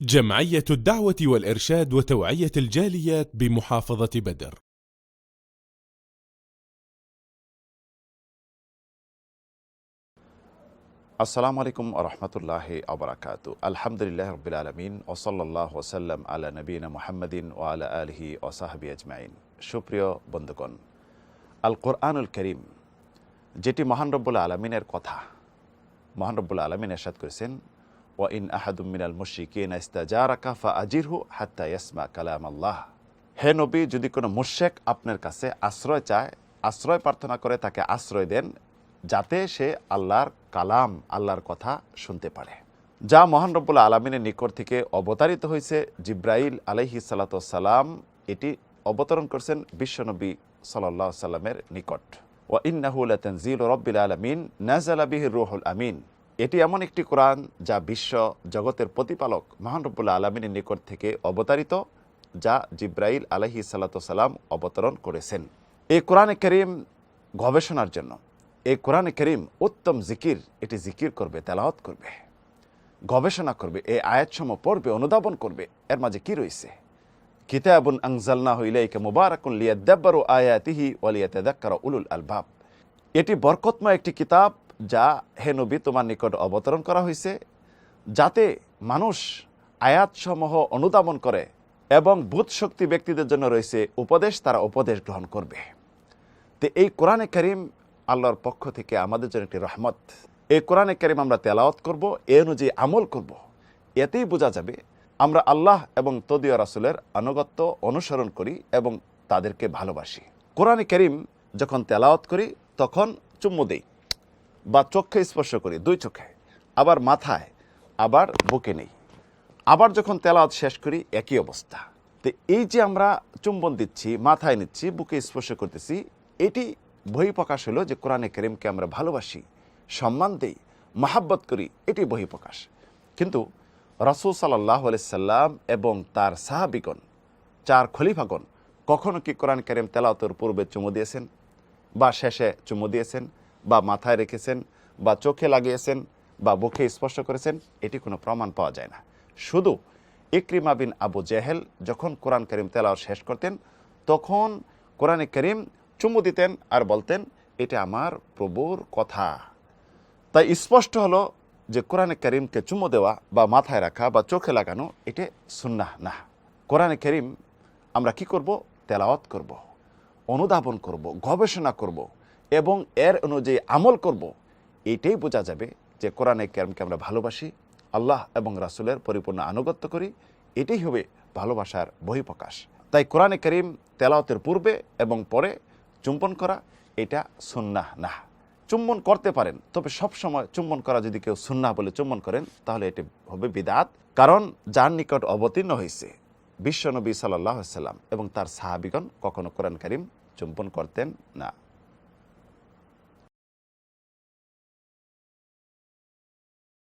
جمعية الدعوة والإرشاد وتوعية الجاليات بمحافظة بدر. আসসালামু আলাইকুম ওয়া রাহমাতুল্লাহি ওয়া বারাকাতুহু। আলহামদুলিল্লাহি রাব্বিল আলামিন ওয়া সাল্লাল্লাহু ওয়া সাল্লাম আলা নবিয়িনা মুহাম্মাদিন ওয়া আলা আলিহি ওয়া সাহবিহি আজমাইন। সুপ্রিয় বন্ধুগণ, আল কোরআনুল কারীম যেটি মহান রব্বুল আলামিনের কথা, মহান রব্বুল আলামিন ইরশাদ করেছেন, ওয়া ইন আহাদুম মিনাল মুশরিকিনা ইস্তাজারাকা ফাআজিরহু হাত্তা ইয়াসমা কালামাল্লাহ। হে নবী, যদি কোনো মুশরিক আপনার কাছে আশ্রয় চায়, আশ্রয় প্রার্থনা করে, তাকে আশ্রয় দেন যাতে সে আল্লাহর কালাম, আল্লাহর কথা শুনতে পারে, যা মহান রব্বুল আলামিনের নিকট থেকে অবতারিত হয়েছে। জিব্রাইল আলাইহিস সালাতু ওয়াস সালাম এটি অবতরণ করেছেন বিশ্বনবী সাল্লাল্লাহু আলাইহি সাল্লামের নিকট। ওয়া ইন্নাহু লাতানজিলু রাব্বিল আলামিন নাযালা বিহির রূহুল আমিন। এটি এমন একটি কোরআন যা বিশ্ব জগতের প্রতিপালক মহান রব্বুল আলামিনের নিকট থেকে অবতারিত, যা জিব্রাইল আলাইহিস সালাতু ওয়াস সালাম অবতরণ করেছেন। এই কোরআনে কারীম গবেষণার জন্য, এই কোরআনে কারীম উত্তম জিকির, এটি জিকির করবে, তেলাওয়াত করবে, গবেষণা করবে, এই আয়াতসমূহ পড়বে, অনুধাবন করবে। এর মাঝে কি রয়েছে? কিতাবুন আনজালনাহু ইলাইকা মুবারাকুন লিয়াদাব্বারু আয়াতিহি ওয়া লিয়াতাযাক্কারা উলুল আলবাব। এটি বরকতময় একটি কিতাব যা হে নবী তোমার নিকট অবতরণ করা হয়েছে, যাতে মানুষ আয়াতসমূহ অনুধাবন করে, এবং বুধ শক্তি ব্যক্তিদের জন্য রয়েছে উপদেশ, তারা উপদেশ গ্রহণ করবে। তো এই কোরআনে কারীম আল্লাহর পক্ষ থেকে আমাদের জন্য একটি রহমত। এই কোরআনে কারীম আমরা তেলাওয়াত করব, এ অনুযায়ী আমল করব, এতেই বোঝা যাবে আমরা আল্লাহ এবং তদীয় রাসূলের আনুগত্য অনুসরণ করি এবং তাদেরকে ভালোবাসি। কোরআনে কারীম যখন তেলাওয়াত করি তখন চুম্মু দেই বা চোখে স্পর্শ করি, দুই চোখে, আবার মাথায়, আবার বুকে নেই, আবার যখন তেলাওয়াত শেষ করি একই অবস্থা। তো এই যে আমরা চুম্বন দিচ্ছি, মাথায় নিচ্ছি, বুকে স্পর্শ করতেছি, এটি বহিঃপ্রকাশ হলো যে কোরআনে কারীমকে আমরা ভালোবাসি, সম্মান দেই, মহাব্বত করি, এটি বহিঃপ্রকাশ। কিন্তু রাসূল সাল্লাল্লাহু আলাইহি সাল্লাম এবং তার সাহাবীগণ, চার খলিফাগণ কখনো কি কোরআন কারীম তেলাওয়াতের পূর্বে চুমু দিয়েছেন, বা শেষে চুমু দিয়েছেন, বা মাথায় রেখেছেন, বা চোখে লাগিয়েছেন, বা বুকে স্পর্শ করেছেন? এটি কোনো প্রমাণ পাওয়া যায় না। শুধু ইকরিমা বিন আবু জেহেল যখন কোরআন কারীম তেলাওয়াত শেষ করতেন, তখন কোরআনে কারীম চুমু দিতেন আর বলতেন, এটা আমার প্রভুর কথা। তাই স্পষ্ট হলো যে কোরআনে কারীমকে চুমু দেওয়া বা মাথায় রাখা বা চোখে লাগানো এটা সুন্নাহ না। কোরআনে কারীম আমরা কি করব? তেলাওয়াত করব, অনুধাবন করব, গবেষণা করব এবং এর অনুযায়ী আমল করব। এইটাই বোঝা যাবে যে কোরআনে কারীমকে আমরা ভালোবাসি, আল্লাহ এবং রাসূলের পরিপূর্ণ আনুগত্য করি। এটাই হবে ভালোবাসার বহিঃপ্রকাশ। তাই কোরআনে কারীম তেলাওয়াতের পূর্বে এবং পরে চুম্বন করা এটা সুন্নাহ না। চুম্বন করতে পারেন, তবে সবসময় চুম্বন করা যদি কেউ সুন্নাহ বলে চুম্বন করেন তাহলে এটি হবে বিদআত। কারণ যার নিকট অবতীর্ণ হয়েছে বিশ্বনবী সাল্লাল্লাহু আলাইহি ওয়াসাল্লাম এবং তার সাহাবীগণ কখনো কোরআন কারীম চুম্বন করতেন না।